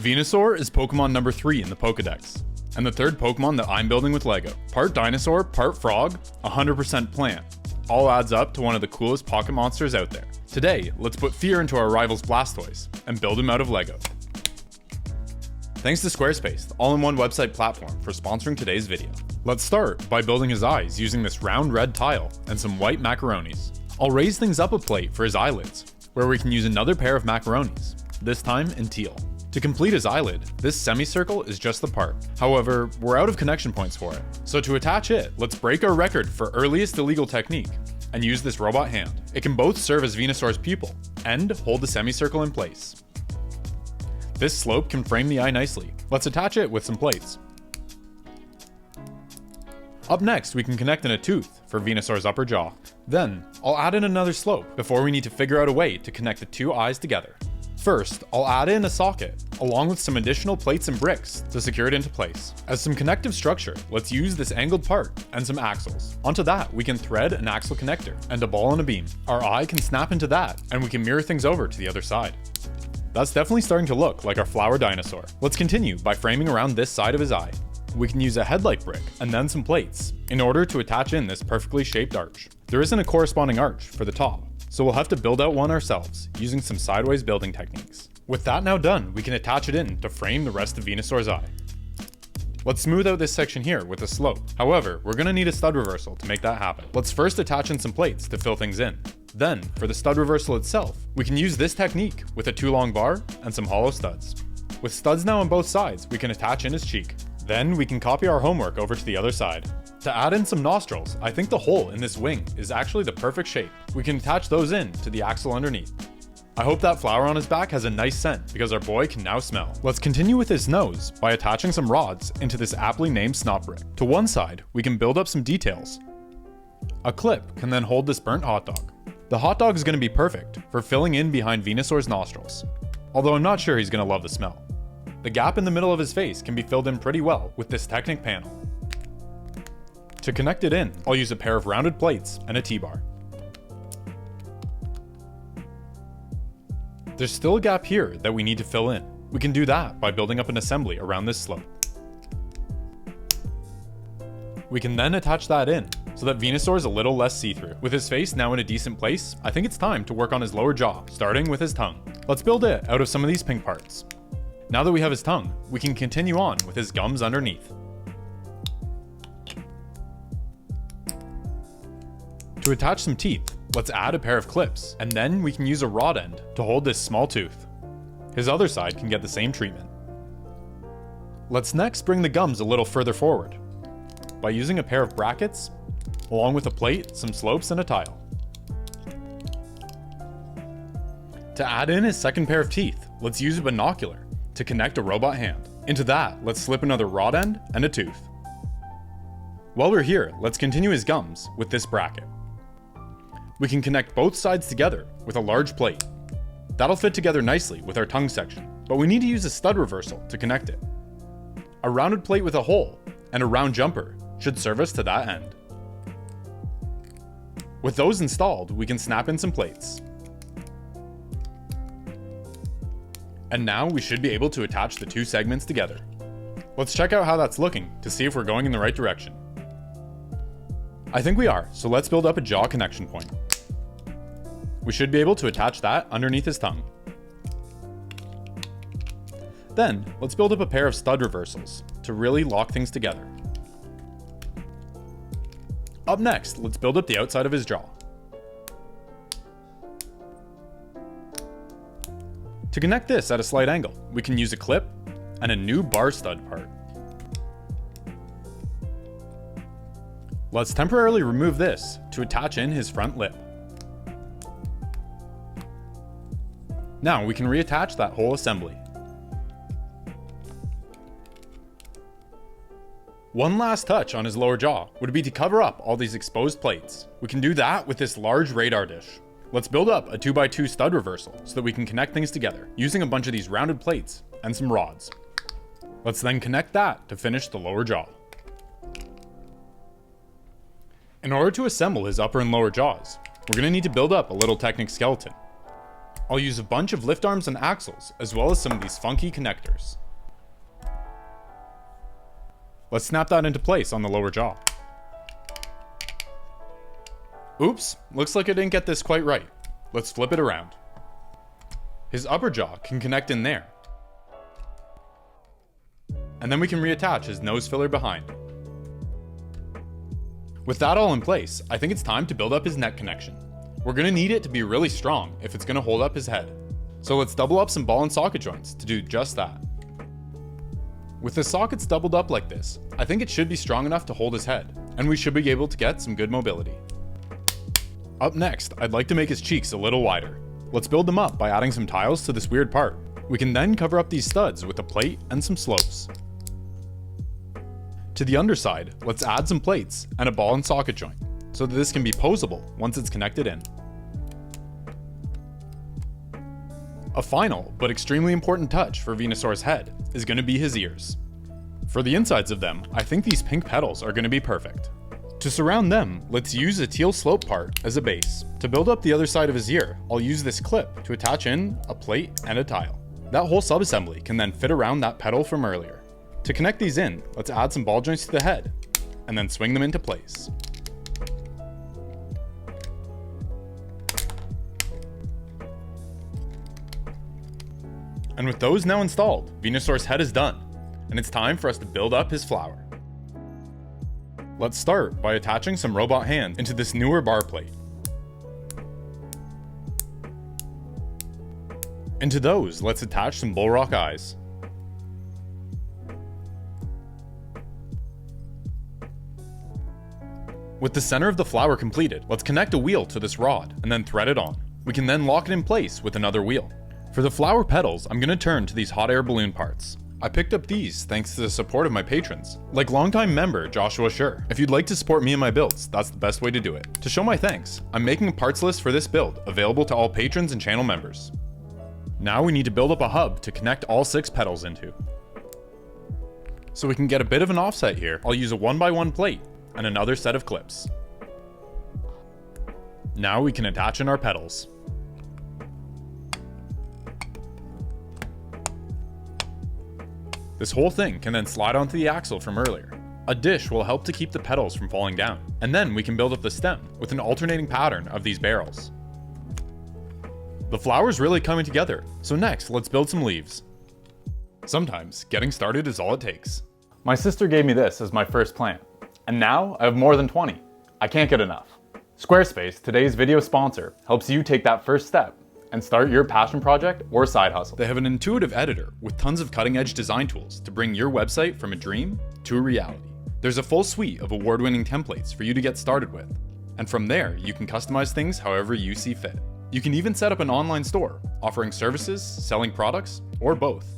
Venusaur is Pokemon number 3 in the pokedex, and the third Pokemon that I'm building with LEGO. Part dinosaur, part frog, 100% plant. All adds up to one of the coolest pocket monsters out there. Today, let's put fear into our rival's Blastoise and build him out of LEGO. Thanks to Squarespace, the all-in-one website platform, for sponsoring today's video. Let's start by building his eyes using this round red tile and some white macaronis. I'll raise things up a plate for his eyelids, where we can use another pair of macaronis, this time in teal. To complete his eyelid, this semicircle is just the part. However, we're out of connection points for it. So to attach it, let's break our record for earliest illegal technique and use this robot hand. It can both serve as Venusaur's pupil and hold the semicircle in place. This slope can frame the eye nicely. Let's attach it with some plates. Up next, we can connect in a tooth for Venusaur's upper jaw. Then, I'll add in another slope before we need to figure out a way to connect the two eyes together. First, I'll add in a socket, along with some additional plates and bricks to secure it into place. As some connective structure, let's use this angled part and some axles. Onto that, we can thread an axle connector and a ball and a beam. Our eye can snap into that, and we can mirror things over to the other side. That's definitely starting to look like our flower dinosaur. Let's continue by framing around this side of his eye. We can use a headlight brick and then some plates in order to attach in this perfectly shaped arch. There isn't a corresponding arch for the top, so we'll have to build out one ourselves using some sideways building techniques. With that now done, we can attach it in to frame the rest of Venusaur's eye. Let's smooth out this section here with a slope. However, we're going to need a stud reversal to make that happen. Let's first attach in some plates to fill things in. Then, for the stud reversal itself, we can use this technique with a 2-long bar and some hollow studs. With studs now on both sides, we can attach in his cheek. Then we can copy our homework over to the other side. To add in some nostrils, I think the hole in this wing is actually the perfect shape. We can attach those in to the axle underneath. I hope that flower on his back has a nice scent because our boy can now smell. Let's continue with his nose by attaching some rods into this aptly named snot brick. To one side, we can build up some details. A clip can then hold this burnt hot dog. The hot dog is going to be perfect for filling in behind Venusaur's nostrils, although I'm not sure he's going to love the smell. The gap in the middle of his face can be filled in pretty well with this Technic panel. To connect it in, I'll use a pair of rounded plates and a T-bar. There's still a gap here that we need to fill in. We can do that by building up an assembly around this slope. We can then attach that in so that Venusaur is a little less see-through. With his face now in a decent place, I think it's time to work on his lower jaw, starting with his tongue. Let's build it out of some of these pink parts. Now that we have his tongue, we can continue on with his gums underneath. To attach some teeth, let's add a pair of clips, and then we can use a rod end to hold this small tooth. His other side can get the same treatment. Let's next bring the gums a little further forward by using a pair of brackets, along with a plate, some slopes, and a tile. To add in his second pair of teeth, let's use a binocular to connect a robot hand. Into that, let's slip another rod end and a tooth. While we're here, let's continue his gums with this bracket. We can connect both sides together with a large plate. That'll fit together nicely with our tongue section, but we need to use a stud reversal to connect it. A rounded plate with a hole and a round jumper should serve us to that end. With those installed, we can snap in some plates. And now we should be able to attach the two segments together. Let's check out how that's looking to see if we're going in the right direction. I think we are, so let's build up a jaw connection point. We should be able to attach that underneath his tongue. Then, let's build up a pair of stud reversals to really lock things together. Up next, let's build up the outside of his jaw. To connect this at a slight angle, we can use a clip and a new bar stud part. Let's temporarily remove this to attach in his front lip. Now we can reattach that whole assembly. One last touch on his lower jaw would be to cover up all these exposed plates. We can do that with this large radar dish. Let's build up a 2x2 stud reversal so that we can connect things together using a bunch of these rounded plates and some rods. Let's then connect that to finish the lower jaw. In order to assemble his upper and lower jaws, we're going to need to build up a little Technic skeleton. I'll use a bunch of lift arms and axles, as well as some of these funky connectors. Let's snap that into place on the lower jaw. Oops, looks like I didn't get this quite right. Let's flip it around. His upper jaw can connect in there. And then we can reattach his nose filler behind. With that all in place, I think it's time to build up his neck connection. We're gonna need it to be really strong if it's gonna hold up his head. So let's double up some ball and socket joints to do just that. With the sockets doubled up like this, I think it should be strong enough to hold his head, and we should be able to get some good mobility. Up next, I'd like to make his cheeks a little wider. Let's build them up by adding some tiles to this weird part. We can then cover up these studs with a plate and some slopes. To the underside, let's add some plates and a ball and socket joint, so that this can be posable once it's connected in. A final, but extremely important touch for Venusaur's head is going to be his ears. For the insides of them, I think these pink petals are going to be perfect. To surround them, let's use a teal slope part as a base. To build up the other side of his ear, I'll use this clip to attach in a plate and a tile. That whole subassembly can then fit around that petal from earlier. To connect these in, let's add some ball joints to the head, and then swing them into place. And with those now installed, Venusaur's head is done, and it's time for us to build up his flower. Let's start by attaching some robot hands into this newer bar plate. Into those, let's attach some bullrock eyes. With the center of the flower completed, let's connect a wheel to this rod and then thread it on. We can then lock it in place with another wheel. For the flower petals, I'm going to turn to these hot air balloon parts. I picked up these thanks to the support of my patrons, like longtime member Joshua Schur. If you'd like to support me and my builds, that's the best way to do it. To show my thanks, I'm making a parts list for this build available to all patrons and channel members. Now we need to build up a hub to connect all 6 petals into. So we can get a bit of an offset here, I'll use a 1x1 plate and another set of clips. Now we can attach in our petals. This whole thing can then slide onto the axle from earlier. A dish will help to keep the petals from falling down, and then we can build up the stem with an alternating pattern of these barrels. The flower's really coming together, so next let's build some leaves. Sometimes getting started is all it takes. My sister gave me this as my first plant, and now I have more than 20. I can't get enough. Squarespace, today's video sponsor, helps you take that first step and start your passion project or side hustle. They have an intuitive editor with tons of cutting-edge design tools to bring your website from a dream to a reality. There's a full suite of award-winning templates for you to get started with, and from there you can customize things however you see fit. You can even set up an online store, offering services, selling products, or both.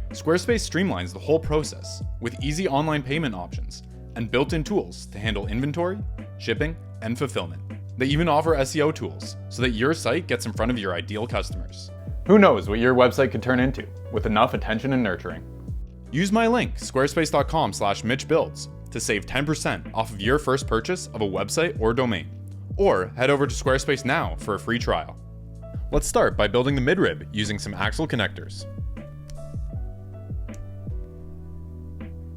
Squarespace streamlines the whole process with easy online payment options and built-in tools to handle inventory, shipping, and fulfillment. They even offer SEO tools so that your site gets in front of your ideal customers. Who knows what your website could turn into with enough attention and nurturing. Use my link, squarespace.com/MitchBuilds, to save 10% off of your first purchase of a website or domain. Or head over to Squarespace now for a free trial. Let's start by building the midrib using some axle connectors.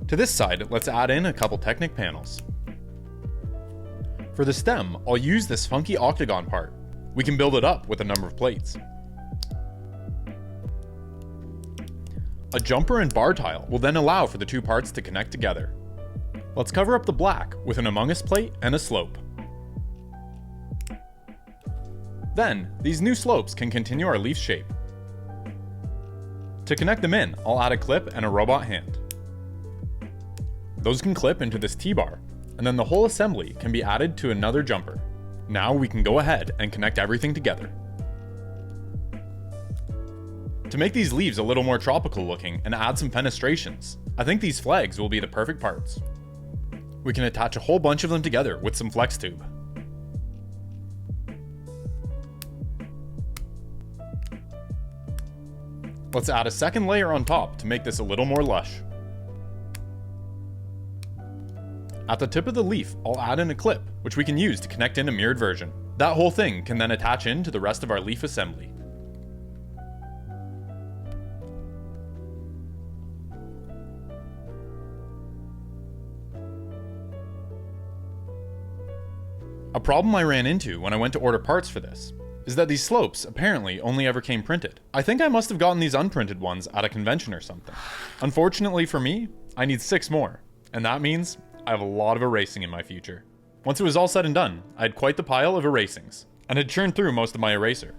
To this side, let's add in a couple Technic panels. For the stem, I'll use this funky octagon part. We can build it up with a number of plates. A jumper and bar tile will then allow for the 2 parts to connect together. Let's cover up the black with an Among Us plate and a slope. Then, these new slopes can continue our leaf shape. To connect them in, I'll add a clip and a robot hand. Those can clip into this T-bar, and then the whole assembly can be added to another jumper. Now we can go ahead and connect everything together. To make these leaves a little more tropical looking and add some fenestrations, I think these flags will be the perfect parts. We can attach a whole bunch of them together with some flex tube. Let's add a second layer on top to make this a little more lush. At the tip of the leaf, I'll add in a clip, which we can use to connect in a mirrored version. That whole thing can then attach into the rest of our leaf assembly. A problem I ran into when I went to order parts for this is that these slopes apparently only ever came printed. I think I must have gotten these unprinted ones at a convention or something. Unfortunately for me, I need 6 more, and that means I have a lot of erasing in my future. Once it was all said and done, I had quite the pile of erasings, and had churned through most of my eraser.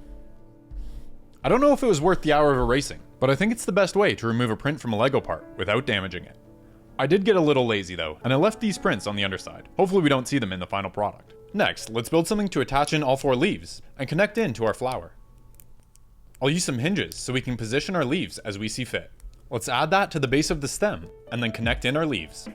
I don't know if it was worth the hour of erasing, but I think it's the best way to remove a print from a Lego part without damaging it. I did get a little lazy though, and I left these prints on the underside. Hopefully we don't see them in the final product. Next, let's build something to attach in all 4 leaves, and connect in to our flower. I'll use some hinges so we can position our leaves as we see fit. Let's add that to the base of the stem, and then connect in our leaves.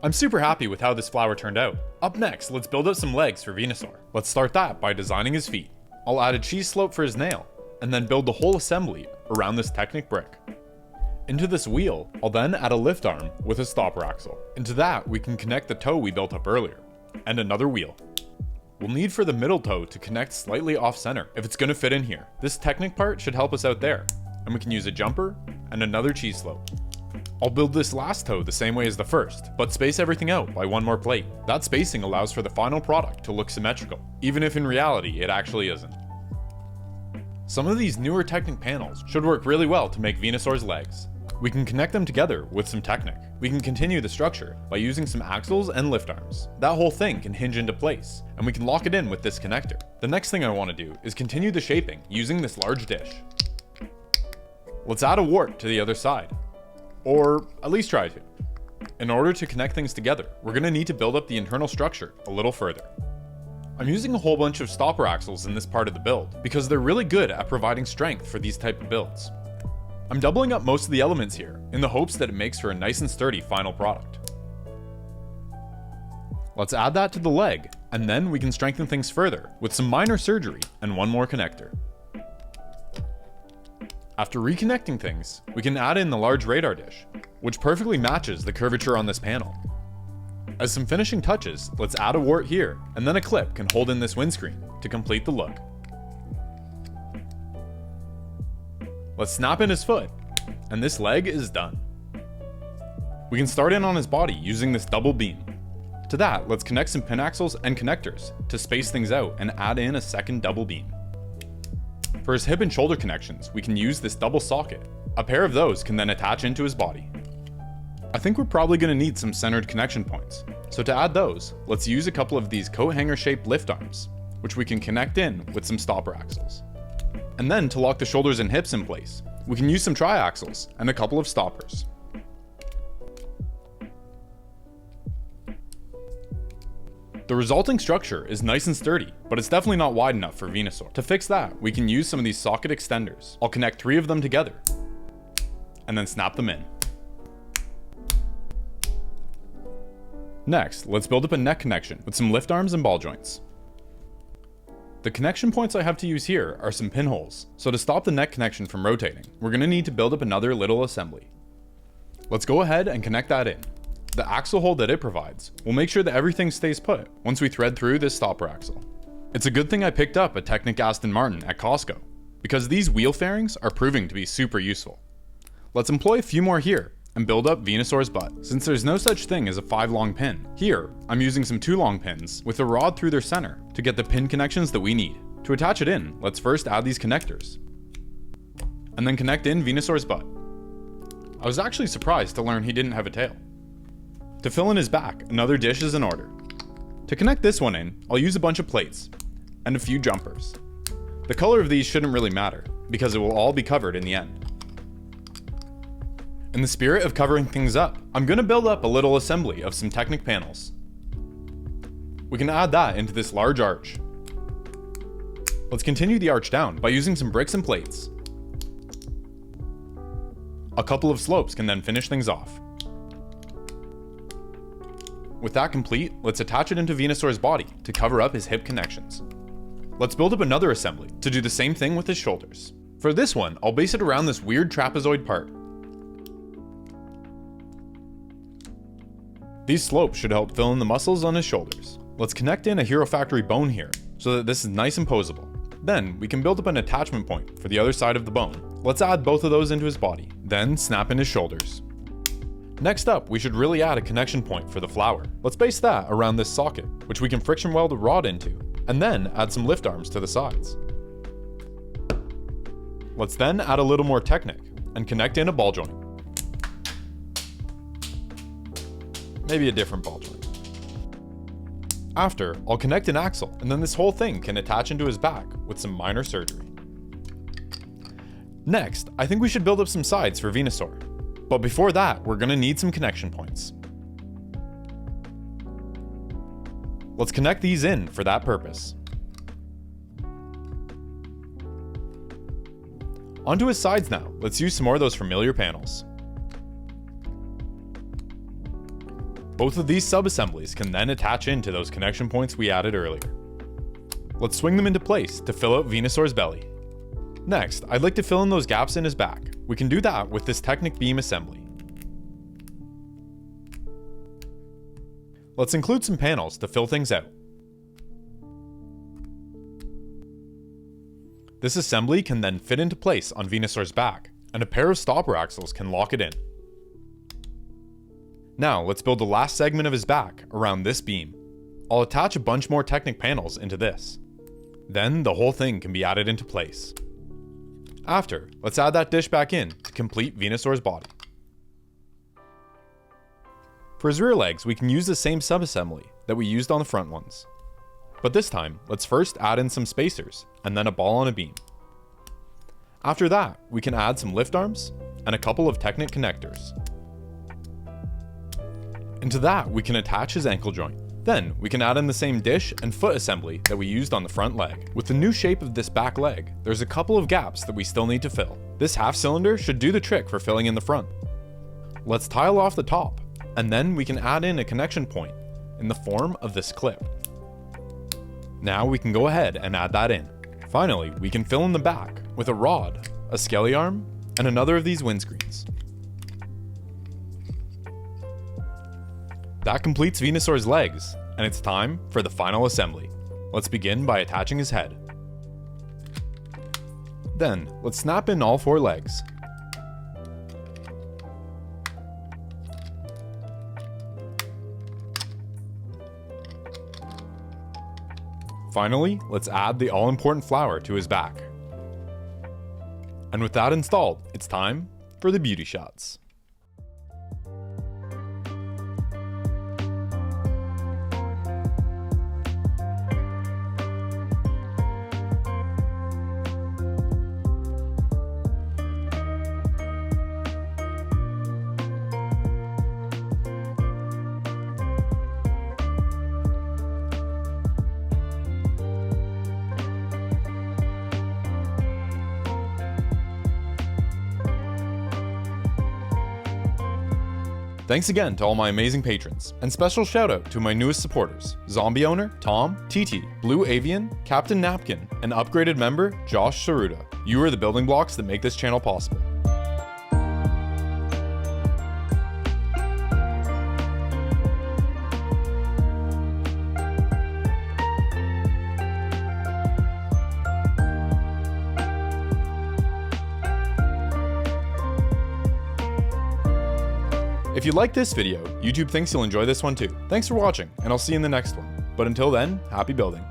I'm super happy with how this flower turned out. Up next, let's build up some legs for Venusaur. Let's start that by designing his feet. I'll add a cheese slope for his nail, and then build the whole assembly around this Technic brick. Into this wheel, I'll then add a lift arm with a stopper axle. Into that, we can connect the toe we built up earlier, and another wheel. We'll need for the middle toe to connect slightly off center if it's gonna fit in here. This Technic part should help us out there, and we can use a jumper and another cheese slope. I'll build this last toe the same way as the first, but space everything out by 1 more plate. That spacing allows for the final product to look symmetrical, even if in reality it actually isn't. Some of these newer Technic panels should work really well to make Venusaur's legs. We can connect them together with some Technic. We can continue the structure by using some axles and lift arms. That whole thing can hinge into place, and we can lock it in with this connector. The next thing I want to do is continue the shaping using this large dish. Let's add a wart to the other side, or at least try to. In order to connect things together, we're going to need to build up the internal structure a little further. I'm using a whole bunch of stopper axles in this part of the build because they're really good at providing strength for these type of builds. I'm doubling up most of the elements here in the hopes that it makes for a nice and sturdy final product. Let's add that to the leg, and then we can strengthen things further with some minor surgery and 1 more connector. After reconnecting things, we can add in the large radar dish, which perfectly matches the curvature on this panel. As some finishing touches, let's add a wart here, and then a clip can hold in this windscreen to complete the look. Let's snap in his foot, and this leg is done. We can start in on his body using this double beam. To that, let's connect some pin axles and connectors to space things out and add in a second double beam. For his hip and shoulder connections, we can use this double socket. A pair of those can then attach into his body. I think we're probably going to need some centered connection points, so to add those, let's use a couple of these coat hanger shaped lift arms, which we can connect in with some stopper axles. And then to lock the shoulders and hips in place, we can use some triaxles and a couple of stoppers. The resulting structure is nice and sturdy, but it's definitely not wide enough for Venusaur. To fix that, we can use some of these socket extenders. I'll connect 3 of them together, and then snap them in. Next, let's build up a neck connection with some lift arms and ball joints. The connection points I have to use here are some pinholes, so to stop the neck connection from rotating, we're going to need to build up another little assembly. Let's go ahead and connect that in. The axle hold that it provides will make sure that everything stays put once we thread through this stopper axle. It's a good thing I picked up a Technic Aston Martin at Costco, because these wheel fairings are proving to be super useful. Let's employ a few more here and build up Venusaur's butt. Since there's no such thing as a 5-long pin, here I'm using some 2-long pins with a rod through their center to get the pin connections that we need. To attach it in, let's first add these connectors, and then connect in Venusaur's butt. I was actually surprised to learn he didn't have a tail. To fill in his back, another dish is in order. To connect this one in, I'll use a bunch of plates and a few jumpers. The color of these shouldn't really matter, because it will all be covered in the end. In the spirit of covering things up, I'm going to build up a little assembly of some Technic panels. We can add that into this large arch. Let's continue the arch down by using some bricks and plates. A couple of slopes can then finish things off. With that complete, let's attach it into Venusaur's body to cover up his hip connections. Let's build up another assembly to do the same thing with his shoulders. For this one, I'll base it around this weird trapezoid part. These slopes should help fill in the muscles on his shoulders. Let's connect in a Hero Factory bone here so that this is nice and posable. Then we can build up an attachment point for the other side of the bone. Let's add both of those into his body, then snap in his shoulders. Next up, we should really add a connection point for the flower. Let's base that around this socket, which we can friction weld a rod into, and then add some lift arms to the sides. Let's then add a little more Technic and connect in a ball joint. Maybe a different ball joint. After, I'll connect an axle, and then this whole thing can attach into his back with some minor surgery. Next, I think we should build up some sides for Venusaur. But before that, we're gonna need some connection points. Let's connect these in for that purpose. Onto his sides now, let's use some more of those familiar panels. Both of these sub-assemblies can then attach into those connection points we added earlier. Let's swing them into place to fill out Venusaur's belly. Next, I'd like to fill in those gaps in his back. We can do that with this Technic beam assembly. Let's include some panels to fill things out. This assembly can then fit into place on Venusaur's back, and a pair of stopper axles can lock it in. Now, let's build the last segment of his back around this beam. I'll attach a bunch more Technic panels into this. Then, the whole thing can be added into place. After, let's add that dish back in to complete Venusaur's body. For his rear legs, we can use the same subassembly that we used on the front ones. But this time, let's first add in some spacers, and then a ball on a beam. After that, we can add some lift arms, and a couple of Technic connectors. Into that, we can attach his ankle joint. Then, we can add in the same dish and foot assembly that we used on the front leg. With the new shape of this back leg, there's a couple of gaps that we still need to fill. This half cylinder should do the trick for filling in the front. Let's tile off the top, and then we can add in a connection point in the form of this clip. Now we can go ahead and add that in. Finally, we can fill in the back with a rod, a skelly arm, and another of these windscreens. That completes Venusaur's legs, and it's time for the final assembly. Let's begin by attaching his head. Then, let's snap in all 4 legs. Finally, let's add the all-important flower to his back. And with that installed, it's time for the beauty shots. Thanks again to all my amazing patrons, and special shout out to my newest supporters, Zombie Owner, Tom, TT, Blue Avian, Captain Napkin, and upgraded member, Josh Saruda. You are the building blocks that make this channel possible. If you like this video, YouTube thinks you'll enjoy this one too. Thanks for watching, and I'll see you in the next one. But until then, happy building.